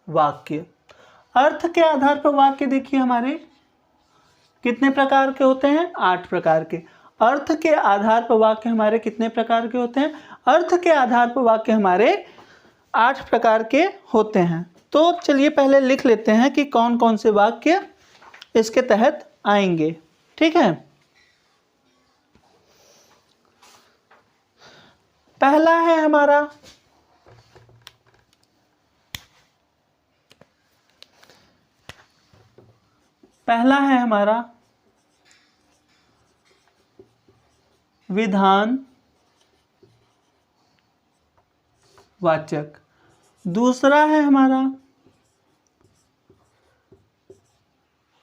वाक्य। अर्थ के आधार पर वाक्य देखिए हमारे कितने प्रकार के होते हैं, 8 प्रकार के। अर्थ के आधार पर वाक्य हमारे कितने प्रकार के होते हैं, अर्थ के आधार पर वाक्य हमारे 8 प्रकार के होते हैं। तो चलिए पहले लिख लेते हैं कि कौन कौन से वाक्य इसके तहत आएंगे। ठीक है, पहला है हमारा विधान वाचक। दूसरा है हमारा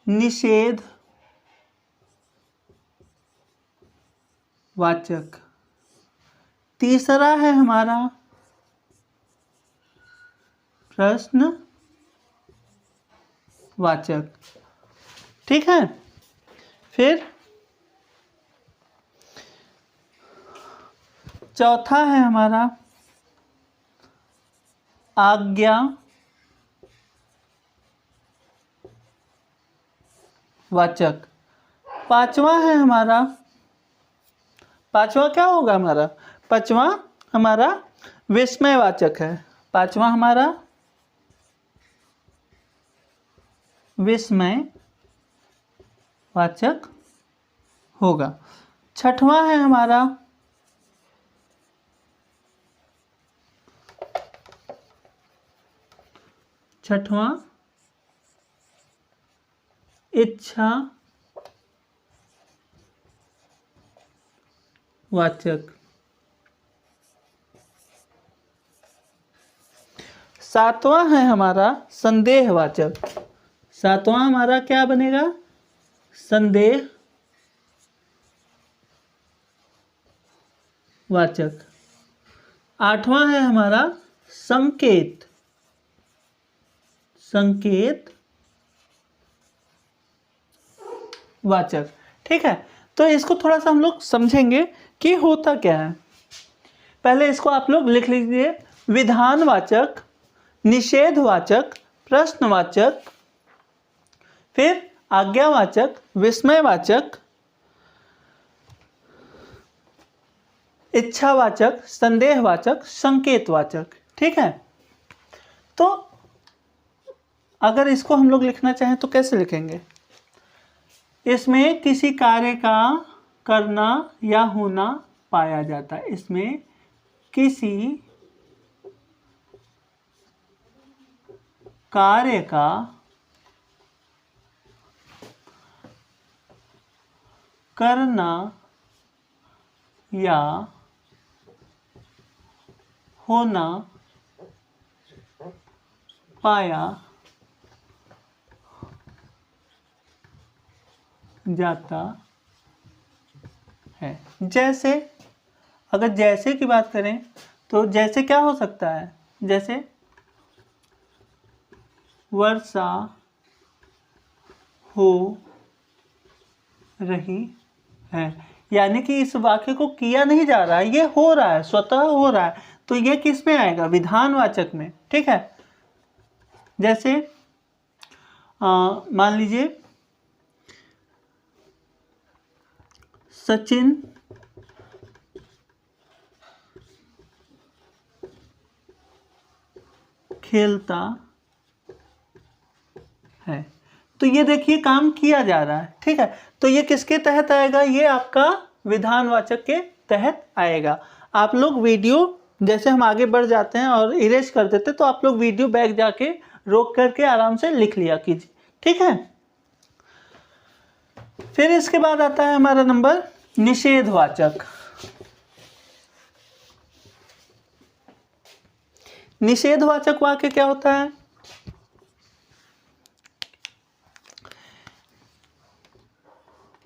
निषेध वाचक। तीसरा है हमारा प्रश्न वाचक। ठीक है, फिर चौथा है हमारा आज्ञा वाचक। पांचवा है हमारा, पांचवा क्या होगा हमारा, पांचवा हमारा विस्मय वाचक है। पांचवा हमारा विस्मय वाचक होगा। छठवां है हमारा इच्छा वाचक। सातवां है हमारा संदेह वाचक। सातवां हमारा क्या बनेगा, संदेह वाचक। आठवां है हमारा संकेत वाचक। ठीक है, तो इसको थोड़ा सा हम लोग समझेंगे कि होता क्या है। पहले इसको आप लोग लिख लीजिए, विधानवाचक, निषेधवाचक, प्रश्नवाचक, फिर आज्ञावाचक, विस्मयवाचक, इच्छावाचक, संदेहवाचक, संकेतवाचक। ठीक है, तो अगर इसको हम लोग लिखना चाहें तो कैसे लिखेंगे, इसमें किसी कार्य का करना या होना पाया जाता है। इसमें किसी कार्य का करना या होना पाया जाता है। जैसे, अगर जैसे की बात करें तो जैसे क्या हो सकता है, जैसे वर्षा हो रही है, यानी कि इस वाक्य को किया नहीं जा रहा है, ये हो रहा है, स्वतः हो रहा है, तो ये किस में आएगा, विधानवाचक में। ठीक है, जैसे मान लीजिए सचिन खेलता है, तो ये देखिए काम किया जा रहा है। ठीक है, तो ये किसके तहत आएगा, ये आपका विधानवाचक के तहत आएगा। आप लोग वीडियो जैसे हम आगे बढ़ जाते हैं और इरेज कर देते, तो आप लोग वीडियो बैक जाके रोक करके आराम से लिख लिया कीजिए। ठीक है, फिर इसके बाद आता है हमारा नंबर निषेधवाचक। निषेधवाचक वाक्य क्या होता है,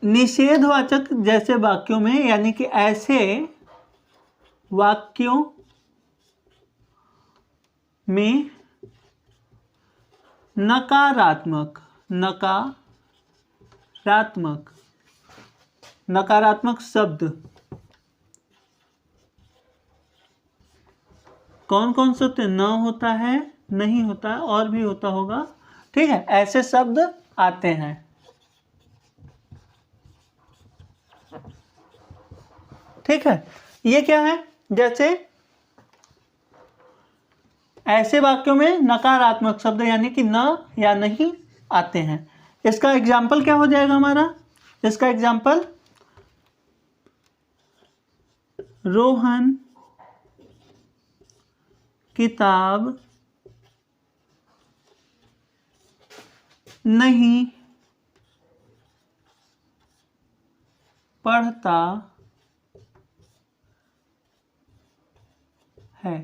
निषेधवाचक जैसे वाक्यों में, यानी कि ऐसे वाक्यों में नकारात्मक शब्द कौन कौन से होते हैं, न होता है, नहीं होता है, और भी होता होगा, ठीक है, ऐसे शब्द आते हैं। ठीक है, ये क्या है, जैसे ऐसे वाक्यों में नकारात्मक शब्द यानी कि न या नहीं आते हैं। इसका एग्जाम्पल क्या हो जाएगा हमारा, इसका एग्जाम्पल रोहन किताब नहीं पढ़ता है।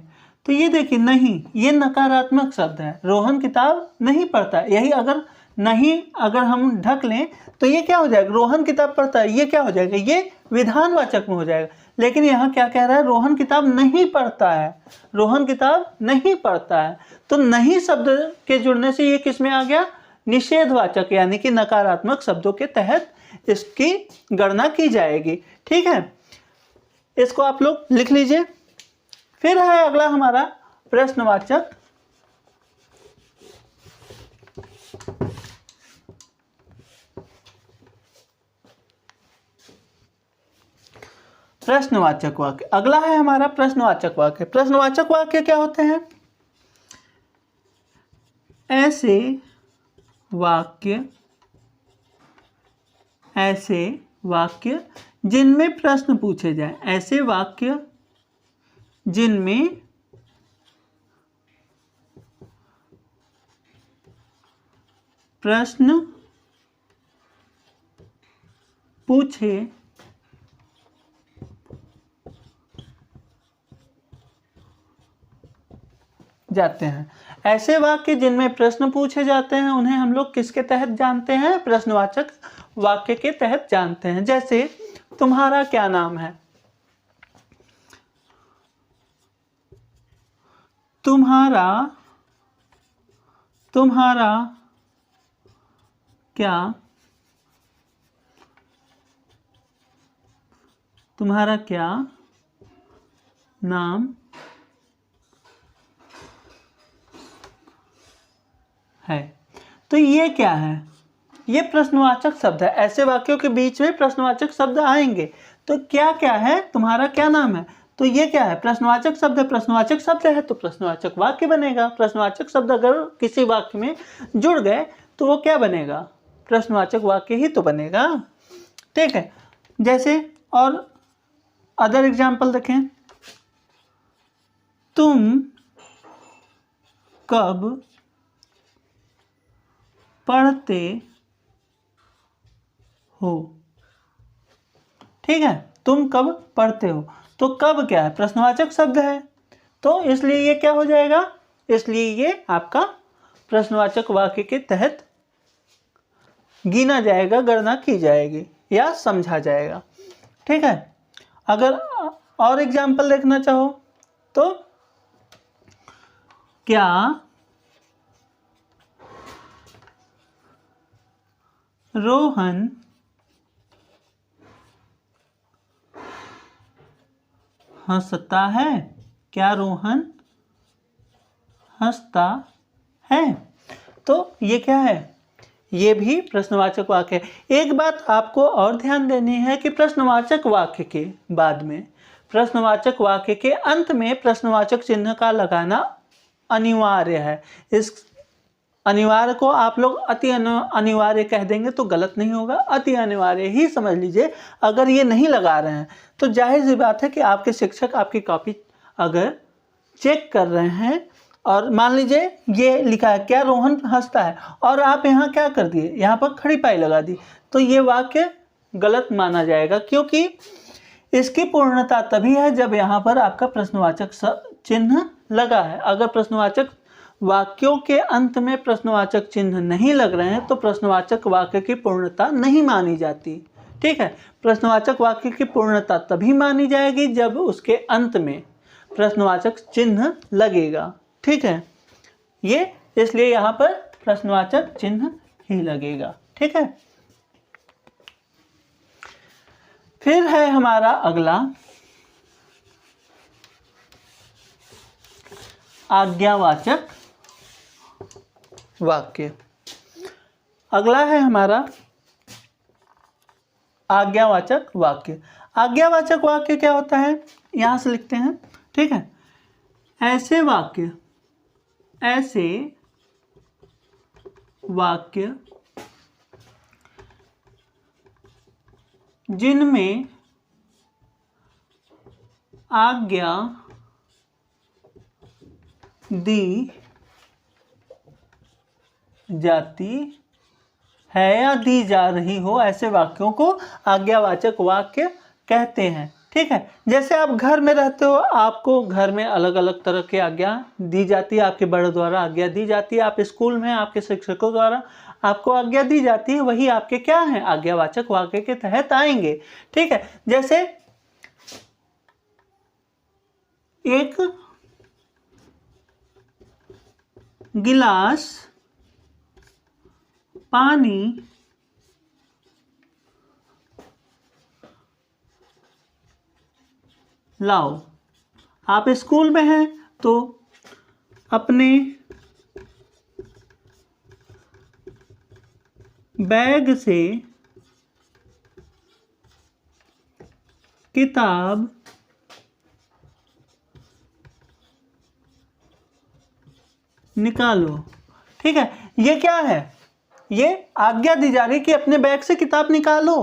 तो ये देखिए, नहीं, ये नकारात्मक शब्द है। रोहन किताब नहीं पढ़ता, यही अगर नहीं अगर हम ढक लें तो ये क्या हो जाएगा, रोहन किताब पढ़ता है, ये क्या हो जाएगा, ये विधानवाचक में हो जाएगा। लेकिन यहाँ क्या कह रहा है, रोहन किताब नहीं पढ़ता है, रोहन किताब नहीं पढ़ता है। तो नहीं शब्द के जुड़ने से ये किस में आ गया, निषेधवाचक यानी कि नकारात्मक शब्दों के तहत इसकी गणना की जाएगी। ठीक है, इसको आप लोग लिख लीजिए। फिर है अगला हमारा प्रश्नवाचक। प्रश्नवाचक वाक्य अगला है हमारा प्रश्नवाचक वाक्य। प्रश्नवाचक वाक्य क्या होते हैं, ऐसे वाक्य जिनमें प्रश्न पूछे जाए, ऐसे वाक्य जिनमें प्रश्न पूछे जाते हैं। ऐसे वाक्य जिनमें प्रश्न पूछे जाते हैं उन्हें हम लोग किसके तहत जानते हैं, प्रश्नवाचक वाक्य के तहत जानते हैं। जैसे तुम्हारा क्या नाम है, तुम्हारा क्या नाम है। तो ये क्या है, ये प्रश्नवाचक शब्द है। ऐसे वाक्यों के बीच में प्रश्नवाचक शब्द आएंगे। तो क्या क्या है, तुम्हारा क्या नाम है, तो ये क्या है, प्रश्नवाचक शब्द है। प्रश्नवाचक शब्द है तो प्रश्नवाचक वाक्य बनेगा। प्रश्नवाचक शब्द अगर किसी वाक्य में जुड़ गए तो वो क्या बनेगा, प्रश्नवाचक वाक्य ही तो बनेगा। ठीक है, जैसे और अदर एग्जाम्पल देखें, तुम कब पढ़ते हो। ठीक है, तुम कब पढ़ते हो, तो कब क्या है, प्रश्नवाचक शब्द है, तो इसलिए ये क्या हो जाएगा, इसलिए ये आपका प्रश्नवाचक वाक्य के तहत गिना जाएगा, गणना की जाएगी या समझा जाएगा। ठीक है, अगर और एग्जाम्पल देखना चाहो तो क्या रोहन हंसता है, क्या रोहन हंसता है। तो ये क्या है, ये भी प्रश्नवाचक वाक्य है। एक बात आपको और ध्यान देनी है कि प्रश्नवाचक वाक्य के बाद में, प्रश्नवाचक वाक्य के अंत में प्रश्नवाचक चिन्ह का लगाना अनिवार्य है। इस अनिवार्य को आप लोग अति अनिवार्य कह देंगे तो गलत नहीं होगा, अति अनिवार्य ही समझ लीजिए। अगर ये नहीं लगा रहे हैं तो जाहिर सी बात है कि आपके शिक्षक आपकी कॉपी अगर चेक कर रहे हैं और मान लीजिए ये लिखा है क्या रोहन हंसता है, और आप यहाँ क्या कर दिए, यहाँ पर खड़ी पाई लगा दी, तो ये वाक्य गलत माना जाएगा, क्योंकि इसकी पूर्णता तभी है जब यहाँ पर आपका प्रश्नवाचक चिन्ह लगा है। अगर प्रश्नवाचक वाक्यों के अंत में प्रश्नवाचक चिन्ह नहीं लग रहे हैं तो प्रश्नवाचक वाक्य की पूर्णता नहीं मानी जाती। ठीक है, प्रश्नवाचक वाक्य की पूर्णता तभी मानी जाएगी जब उसके अंत में प्रश्नवाचक चिन्ह लगेगा। ठीक है, ये इसलिए यहाँ पर प्रश्नवाचक चिन्ह ही लगेगा। ठीक है, फिर है हमारा अगला आज्ञावाचक वाक्य। अगला है हमारा आज्ञावाचक वाक्य। आज्ञावाचक वाक्य क्या होता है, यहां से लिखते हैं, ठीक है। ऐसे वाक्य जिनमें आज्ञा दी जाती है या दी जा रही हो, ऐसे वाक्यों को आज्ञावाचक वाक्य कहते हैं, ठीक है। जैसे आप घर में रहते हो, आपको घर में अलग अलग तरह की आज्ञा दी जाती है, आपके बड़ों द्वारा आज्ञा दी जाती है, आप स्कूल में आपके शिक्षकों द्वारा आपको आज्ञा दी जाती है, वही आपके क्या हैं, आज्ञावाचक वाक्य के तहत आएंगे, ठीक है। जैसे एक गिलास पानी लाओ। आप स्कूल में हैं तो अपने बैग से किताब निकालो, ठीक है। ये क्या है, ये आज्ञा दी जा रही कि अपने बैग से किताब निकालो।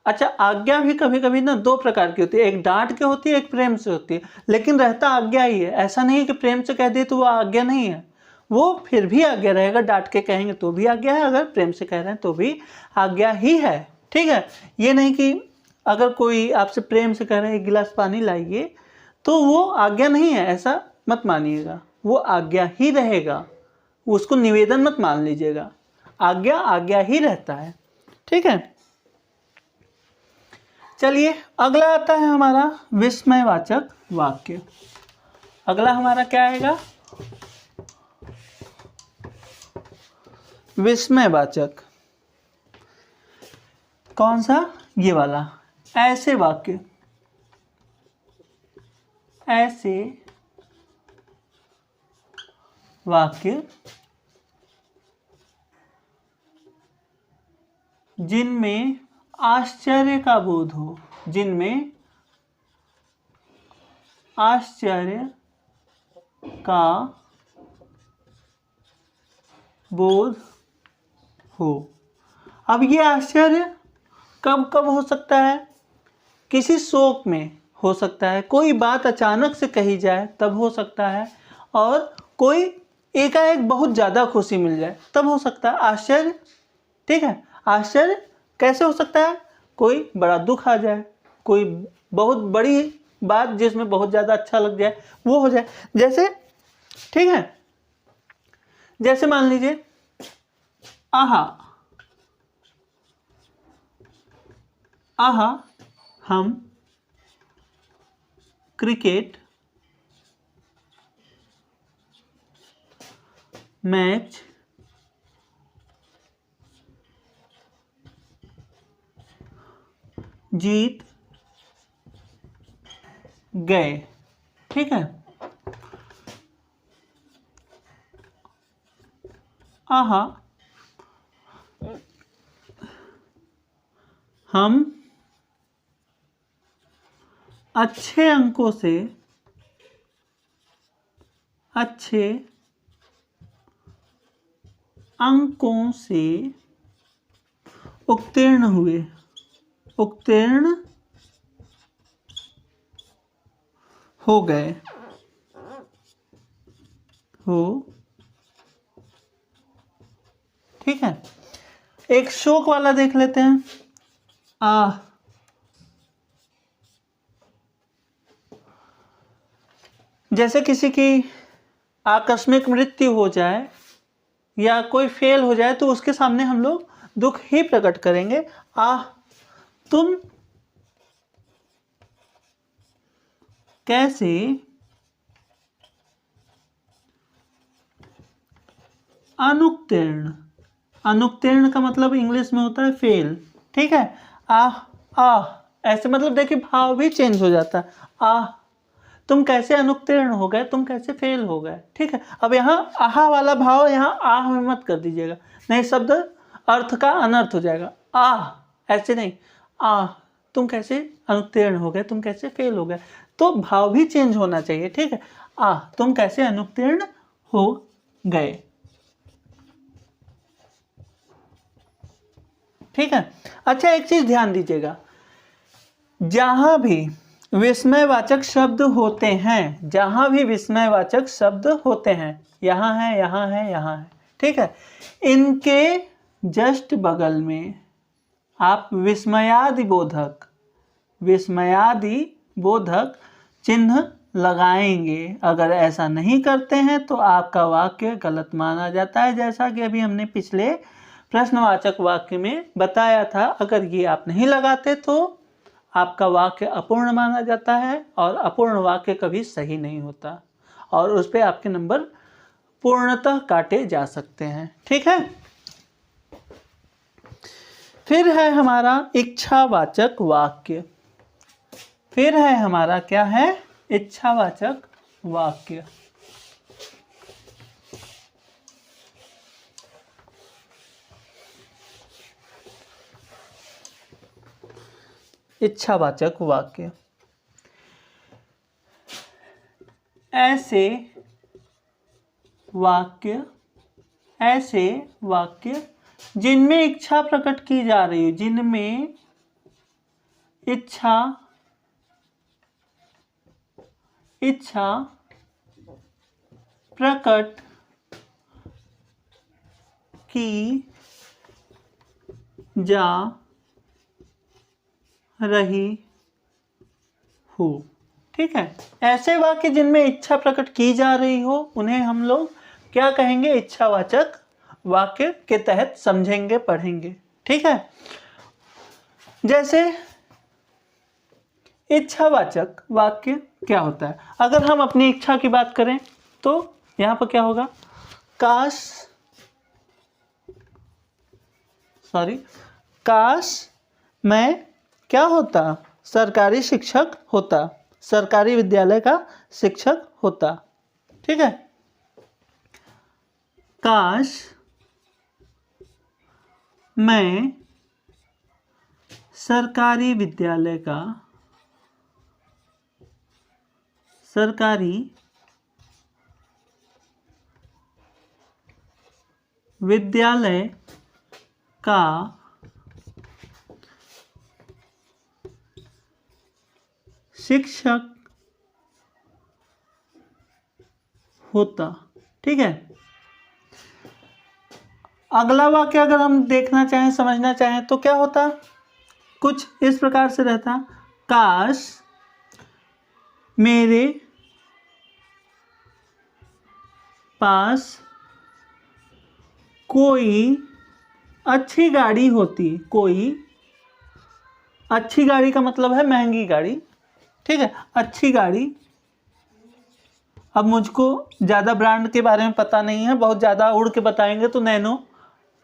अच्छा, आज्ञा भी कभी कभी ना दो प्रकार की होती है, एक डांट के होती है, एक प्रेम से होती है, लेकिन रहता आज्ञा ही है। ऐसा नहीं है कि प्रेम से कह दे तो वो आज्ञा नहीं है, वो फिर भी आज्ञा रहेगा। डांट के कहेंगे तो भी आज्ञा है, अगर प्रेम से कह रहे हैं तो भी आज्ञा ही है, ठीक है। ये नहीं कि अगर कोई आपसे प्रेम से कह रहे हैं एक गिलास पानी लाइए तो वो आज्ञा नहीं है, ऐसा मत मानिएगा, वो आज्ञा ही रहेगा, उसको निवेदन मत मान लीजिएगा। आज्ञा आज्ञा ही रहता है, ठीक है। चलिए अगला आता है हमारा विस्मयवाचक वाक्य। अगला हमारा क्या आएगा, विस्मयवाचक। कौन सा, ये वाला। ऐसे वाक्य जिनमें आश्चर्य का बोध हो, जिनमें आश्चर्य का बोध हो। अब ये आश्चर्य कब कब हो सकता है, किसी शोक में हो सकता है, कोई बात अचानक से कही जाए तब हो सकता है, और कोई एकाएक बहुत ज़्यादा खुशी मिल जाए तब हो सकता है आश्चर्य, ठीक है। आश्चर्य कैसे हो सकता है, कोई बड़ा दुख आ जाए, कोई बहुत बड़ी बात जिसमें बहुत ज़्यादा अच्छा लग जाए वो हो जाए, जैसे, ठीक है। जैसे मान लीजिए आहा हम क्रिकेट मैच जीत गए, ठीक है। आहा हम अच्छे अंकों से उत्तीर्ण हो गए, ठीक है। एक शोक वाला देख लेते हैं। जैसे किसी की आकस्मिक मृत्यु हो जाए या कोई फेल हो जाए तो उसके सामने हम लोग दुख ही प्रकट करेंगे। तुम कैसे अनुत्तीर्ण का मतलब इंग्लिश में होता है फेल, ठीक है। ऐसे मतलब देखिए भाव भी चेंज हो जाता है। तुम कैसे अनुत्तीर्ण हो गए, तुम कैसे फेल हो गए। ठीक है, अब यहाँ आहा वाला भाव यहाँ आह में मत कर दीजिएगा, नहीं शब्द अर्थ का अनर्थ हो जाएगा। आह ऐसे नहीं, आह तुम कैसे अनुत्तीर्ण हो गए, तुम कैसे फेल हो गए, तो भाव भी चेंज होना चाहिए। ठीक है, आह तुम कैसे अनुत्तीर्ण हो गए। ठीक है, अच्छा एक चीज ध्यान दीजिएगा, जहां भी विस्मयवाचक शब्द होते हैं, जहां भी विस्मयवाचक शब्द होते हैं, यहाँ है, यहाँ है, यहाँ है, ठीक है, इनके जस्ट बगल में आप विस्मयादि बोधक चिन्ह लगाएंगे। अगर ऐसा नहीं करते हैं तो आपका वाक्य गलत माना जाता है, जैसा कि अभी हमने पिछले प्रश्नवाचक वाक्य में बताया था। अगर ये आप नहीं लगाते तो आपका वाक्य अपूर्ण माना जाता है, और अपूर्ण वाक्य कभी सही नहीं होता, और उस पर आपके नंबर पूर्णतः काटे जा सकते हैं। ठीक है, फिर है हमारा इच्छावाचक वाक्य। फिर है हमारा क्या है, इच्छावाचक वाक्य। इच्छावाचक वाक्य ऐसे वाक्य जिनमें इच्छा प्रकट की जा रही है, जिनमें इच्छा प्रकट की जा रही हो। ठीक है, ऐसे वाक्य जिनमें इच्छा प्रकट की जा रही हो उन्हें हम लोग क्या कहेंगे, इच्छावाचक वाक्य के तहत समझेंगे, पढ़ेंगे। ठीक है, जैसे इच्छावाचक वाक्य क्या होता है, अगर हम अपनी इच्छा की बात करें तो यहां पर क्या होगा, काश मैं क्या होता, सरकारी शिक्षक होता, सरकारी विद्यालय का शिक्षक होता। ठीक है, काश मैं सरकारी विद्यालय का शिक्षक होता। ठीक है, अगला वाक्य अगर हम देखना चाहें, समझना चाहें तो क्या होता, कुछ इस प्रकार से रहता, काश मेरे पास कोई अच्छी गाड़ी होती। कोई अच्छी गाड़ी का मतलब है महंगी गाड़ी। ठीक है, अच्छी गाड़ी। अब मुझको ज़्यादा ब्रांड के बारे में पता नहीं है, बहुत ज़्यादा उड़ के बताएंगे तो नैनो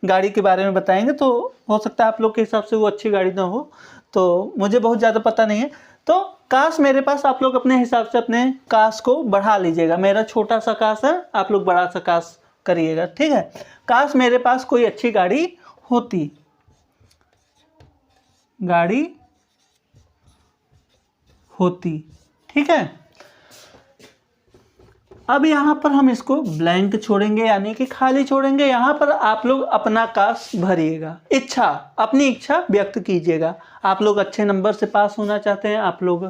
गाड़ी के बारे में बताएंगे तो हो सकता है आप लोग के हिसाब से वो अच्छी गाड़ी ना हो, तो मुझे बहुत ज़्यादा पता नहीं है। तो काश मेरे पास, आप लोग अपने हिसाब से अपने काश को बढ़ा लीजिएगा। मेरा छोटा सा काश है, आप लोग बड़ा सा काश करिएगा। ठीक है, काश मेरे पास कोई अच्छी गाड़ी होती, ठीक है, अब यहाँ पर हम इसको ब्लैंक छोड़ेंगे, यानी कि खाली छोड़ेंगे। यहाँ पर आप लोग अपना काश भरिएगा, इच्छा, अपनी इच्छा व्यक्त कीजिएगा। आप लोग अच्छे नंबर से पास होना चाहते हैं, आप लोग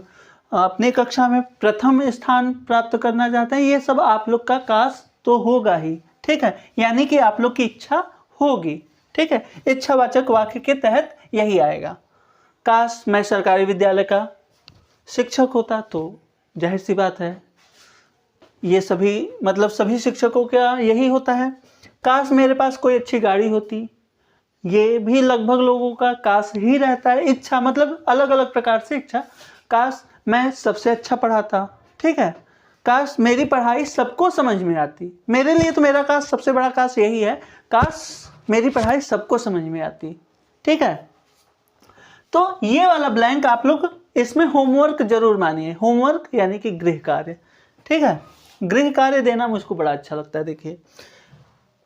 अपनी कक्षा में प्रथम स्थान प्राप्त करना चाहते हैं, ये सब आप लोग का काश तो होगा ही। ठीक है, यानी कि आप लोग की इच्छा होगी। ठीक है, इच्छावाचक वाक्य के तहत यही आएगा। काश मैं सरकारी विद्यालय का शिक्षक होता, तो जाहिर सी बात है ये सभी, मतलब सभी शिक्षकों का यही होता है। काश मेरे पास कोई अच्छी गाड़ी होती, ये भी लगभग लोगों का काश ही रहता है। इच्छा मतलब अलग अलग प्रकार से इच्छा, काश मैं सबसे अच्छा पढ़ाता। ठीक है, काश मेरी पढ़ाई सबको समझ में आती। मेरे लिए तो मेरा काश, सबसे बड़ा काश यही है, काश मेरी पढ़ाई सबको समझ में आती। ठीक है, तो ये वाला ब्लैंक आप लोग इसमें होमवर्क जरूर मानिए, होमवर्क यानी कि गृह कार्य, ठीक है, गृह कार्य देना मुझको बड़ा अच्छा लगता है। देखिए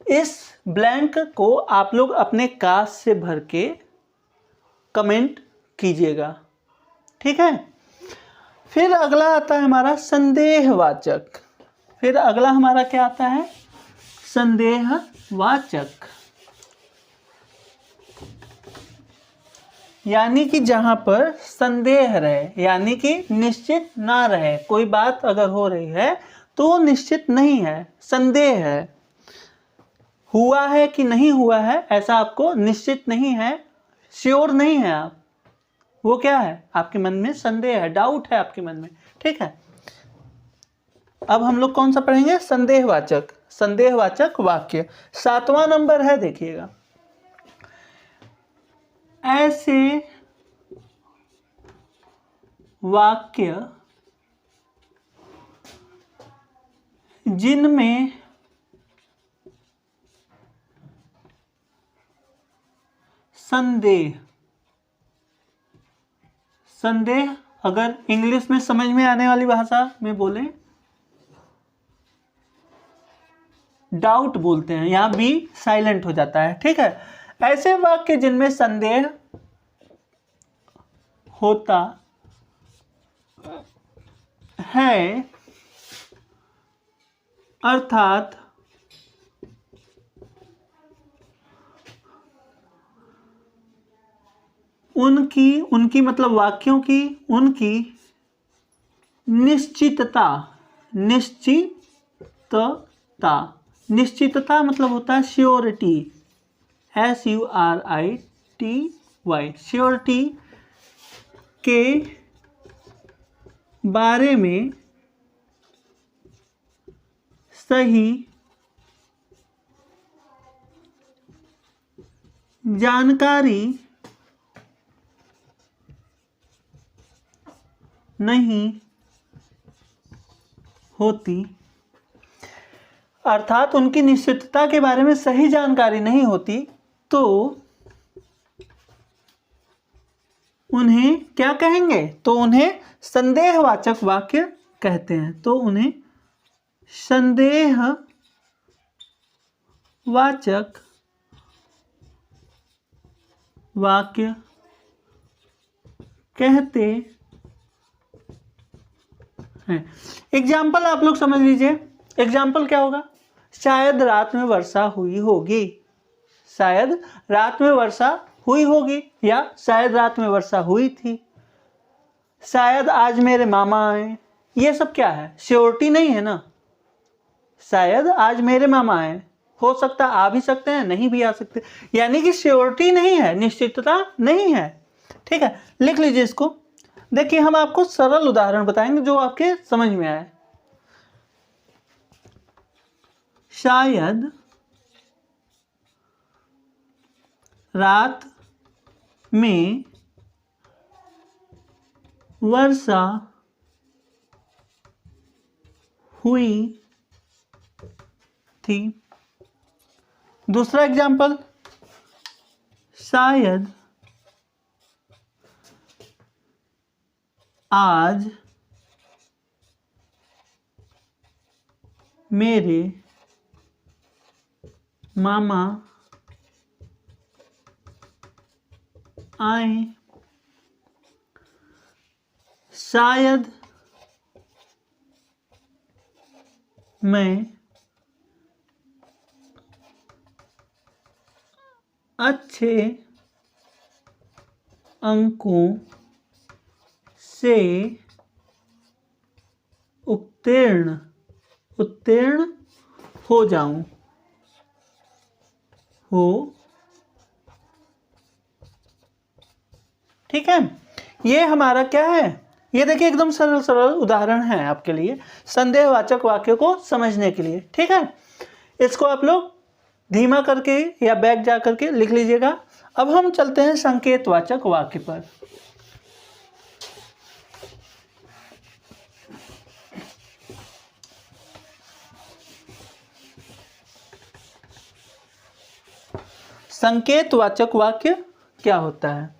इस ब्लैंक को आप लोग अपने कास्ट से भर के कमेंट कीजिएगा, ठीक है। फिर अगला आता है हमारा संदेहवाचक। फिर अगला हमारा क्या आता है, संदेहवाचक, यानी कि जहां पर संदेह रहे, यानी कि निश्चित ना रहे, कोई बात अगर हो रही है तो वो निश्चित नहीं है, संदेह है, हुआ है कि नहीं हुआ है ऐसा आपको निश्चित नहीं है, श्योर नहीं है आप, वो क्या है, आपके मन में संदेह है, डाउट है आपके मन में, ठीक है। अब हम लोग कौन सा पढ़ेंगे, संदेहवाचक, संदेहवाचक वाक्य। 7वां नंबर है, देखिएगा, ऐसे वाक्य जिनमें संदेह, संदेह अगर इंग्लिश में समझ में आने वाली भाषा में बोले डाउट बोलते हैं, यहां बी साइलेंट हो जाता है, ठीक है। ऐसे वाक्य जिनमें संदेह होता है, अर्थात उनकी मतलब वाक्यों की उनकी निश्चितता, निश्चितता, निश्चितता मतलब होता है श्योरिटी, SURITY, श्योरिटी के बारे में सही जानकारी नहीं होती, अर्थात उनकी निश्चितता के बारे में सही जानकारी नहीं होती, तो उन्हें क्या कहेंगे, तो उन्हें संदेहवाचक वाक्य कहते हैं, तो उन्हें संदेहवाचक वाक्य कहते हैं। एग्जाम्पल आप लोग समझ लीजिए, एग्जाम्पल क्या होगा, शायद रात में वर्षा हुई होगी, शायद रात में वर्षा हुई होगी, या शायद रात में वर्षा हुई थी, शायद आज मेरे मामा आए, ये सब क्या है, श्योरिटी नहीं है ना, शायद आज मेरे मामा आए, हो सकता आ भी सकते हैं, नहीं भी आ सकते, यानी कि श्योरिटी नहीं है, निश्चितता नहीं है, ठीक है। लिख लीजिए इसको। देखिए हम आपको सरल उदाहरण बताएंगे जो आपके समझ में आए। शायद रात में वर्षा हुई थी। दूसरा एग्जाम्पल, शायद आज मेरे मामा आए, शायद मैं अच्छे अंकों से उत्तीर्ण हो जाऊं, ठीक है। ये हमारा क्या है, ये देखिए एकदम सरल सरल उदाहरण है आपके लिए संदेहवाचक वाक्य को समझने के लिए, ठीक है। इसको आप लोग धीमा करके या बैक जा करके लिख लीजिएगा। अब हम चलते हैं संकेतवाचक वाक्य पर। संकेतवाचक वाक्य क्या होता है,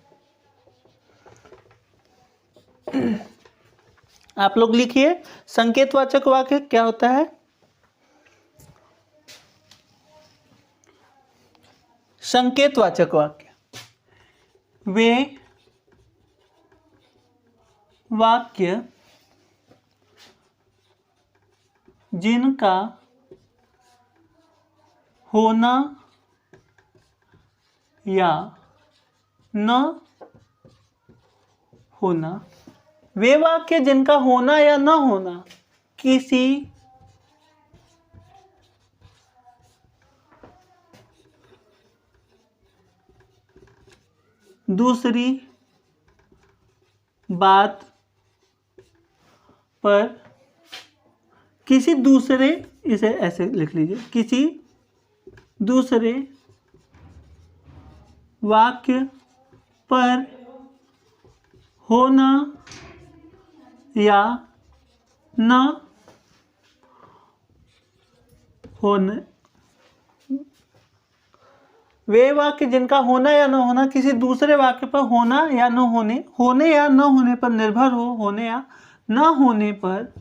आप लोग लिखिए संकेतवाचक वाक्य क्या होता है। संकेतवाचक वाक्य वे वाक्य जिनका होना या न होना, वे वाक्य जिनका होना या न होना किसी दूसरी बात पर, किसी दूसरे, इसे ऐसे लिख लीजिए, किसी दूसरे वाक्य पर होना या न होने, वे वाक्य जिनका होना या न होना किसी दूसरे वाक्य पर होना या न होने, होने या न होने पर निर्भर हो, होने या न होने पर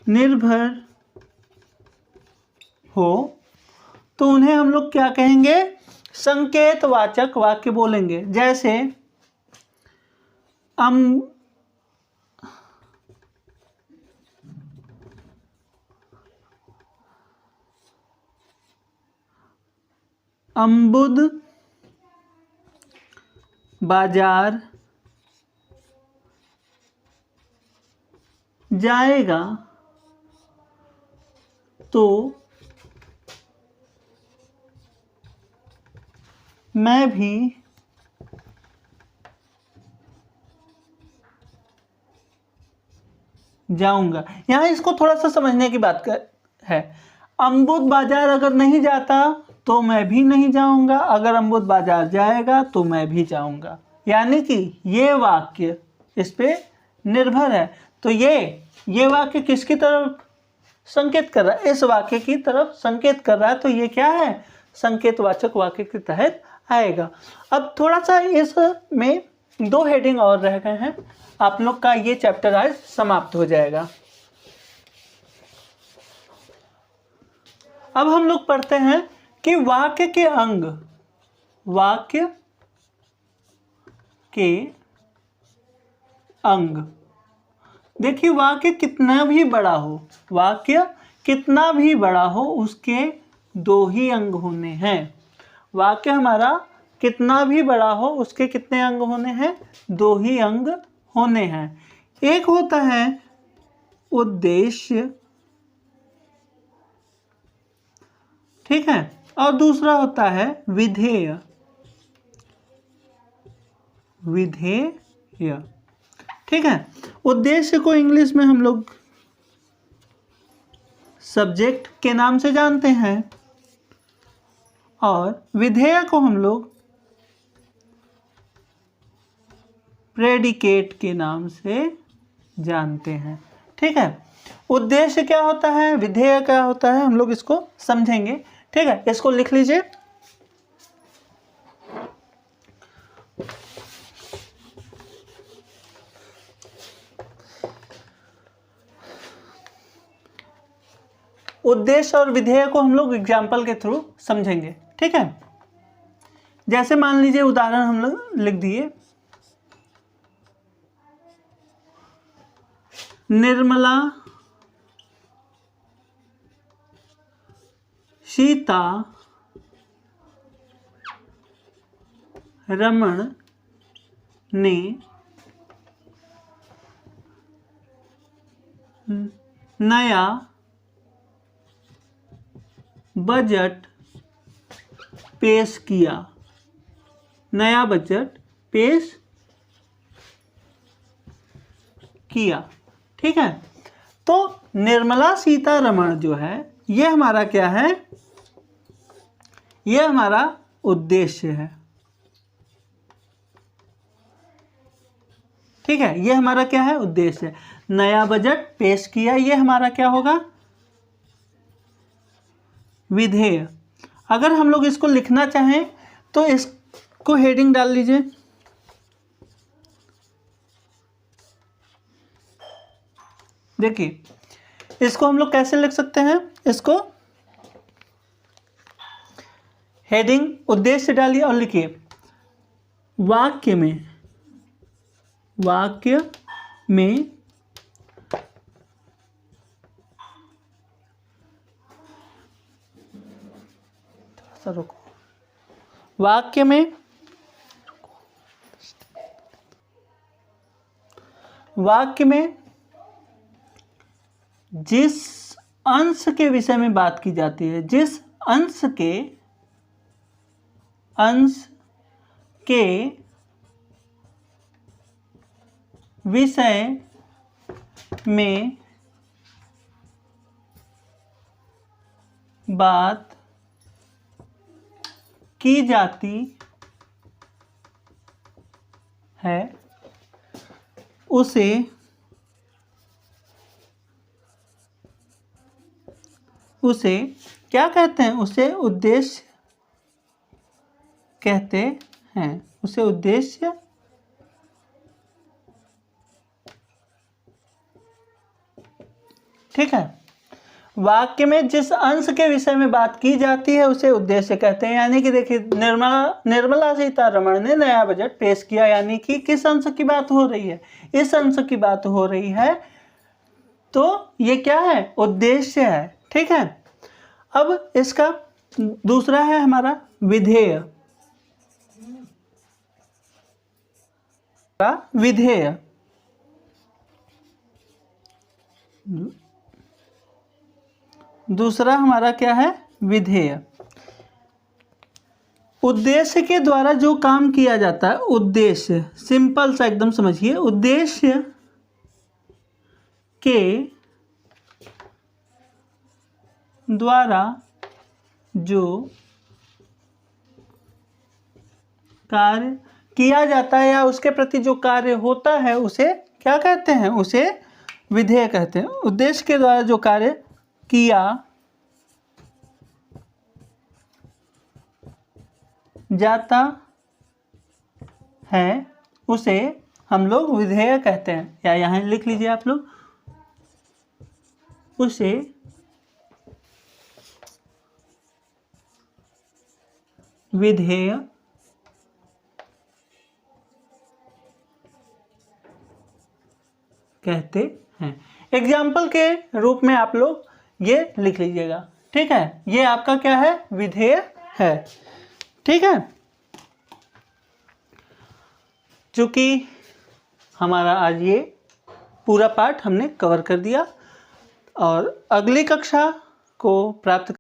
निर्भर हो, तो उन्हें हम लोग क्या कहेंगे, संकेतवाचक वाक्य बोलेंगे। जैसे अम्बुद बाजार जाएगा तो मैं भी जाऊंगा। यहां इसको थोड़ा सा समझने की बात है। अम्बुद बाजार अगर नहीं जाता तो मैं भी नहीं जाऊंगा, अगर अम्बुद बाजार जाएगा तो मैं भी जाऊंगा। यानी कि ये वाक्य इस पे निर्भर है। तो ये वाक्य किसकी तरफ संकेत कर रहा है, इस वाक्य की तरफ संकेत कर रहा है। तो ये क्या है, संकेतवाचक वाक्य के तहत आएगा। अब थोड़ा सा इसमें 2 हेडिंग और रह गए हैं, आप लोग का ये चैप्टर आज समाप्त हो जाएगा। अब हम लोग पढ़ते हैं कि वाक्य के अंग, वाक्य के अंग। देखिए वाक्य कितना भी बड़ा हो, वाक्य कितना भी बड़ा हो, उसके 2 ही अंग होने हैं। वाक्य हमारा कितना भी बड़ा हो, उसके कितने अंग होने हैं, 2 ही अंग होने हैं। एक होता है उद्देश्य, ठीक है, और दूसरा होता है विधेय। विधेय, ठीक है। उद्देश्य को इंग्लिश में हम लोग सब्जेक्ट के नाम से जानते हैं और विधेय को हम लोग प्रेडिकेट के नाम से जानते हैं, ठीक है। उद्देश्य क्या होता है, विधेय क्या होता है, हम लोग इसको समझेंगे, ठीक है। इसको लिख लीजिए। उद्देश्य और विधेय को हम लोग एग्जाम्पल के थ्रू समझेंगे, ठीक है। जैसे मान लीजिए उदाहरण हम लोग लिख दिए, निर्मला सीता रमण ने नया बजट पेश किया, नया बजट पेश किया, ठीक है। तो निर्मला सीतारमण जो है ये हमारा क्या है, ये हमारा उद्देश्य है, ठीक है। ये हमारा क्या है, उद्देश्य है। नया बजट पेश किया, ये हमारा क्या होगा, विधेय। अगर हम लोग इसको लिखना चाहें तो इस को हेडिंग डाल लीजिए। देखिए इसको हम लोग कैसे लिख सकते हैं, इसको हेडिंग उद्देश्य डालिए और लिखिए वाक्य में थोड़ा सा रुको, वाक्य में जिस अंश के विषय में बात की जाती है, जिस अंश के विषय में बात की जाती है उसे क्या कहते हैं, उसे उद्देश्य कहते हैं, उसे उद्देश्य ठीक है। वाक्य में जिस अंश के विषय में बात की जाती है उसे उद्देश्य कहते हैं। यानी कि देखिए निर्मला सीतारमण ने नया बजट पेश किया, यानी कि किस अंश की बात हो रही है, इस अंश की बात हो रही है, तो ये क्या है, उद्देश्य है। ठीक है। अब इसका दूसरा है हमारा विधेय। दूसरा हमारा क्या है, विधेय। उद्देश्य के द्वारा जो काम किया जाता है, उद्देश्य सिंपल सा एकदम समझिए, उद्देश्य के द्वारा जो कार्य किया जाता है या उसके प्रति जो कार्य होता है उसे क्या कहते हैं, उसे विधेय कहते हैं। उद्देश्य के द्वारा जो कार्य किया जाता है उसे हम लोग विधेय कहते हैं, या यहाँ लिख लीजिए आप लोग, उसे विधेय कहते हैं। एग्जाम्पल के रूप में आप लोग ये लिख लीजिएगा। ठीक है, ये आपका क्या है, विधेय है। ठीक है, चूंकि हमारा आज ये पूरा पाठ हमने कवर कर दिया और अगली कक्षा को प्राप्त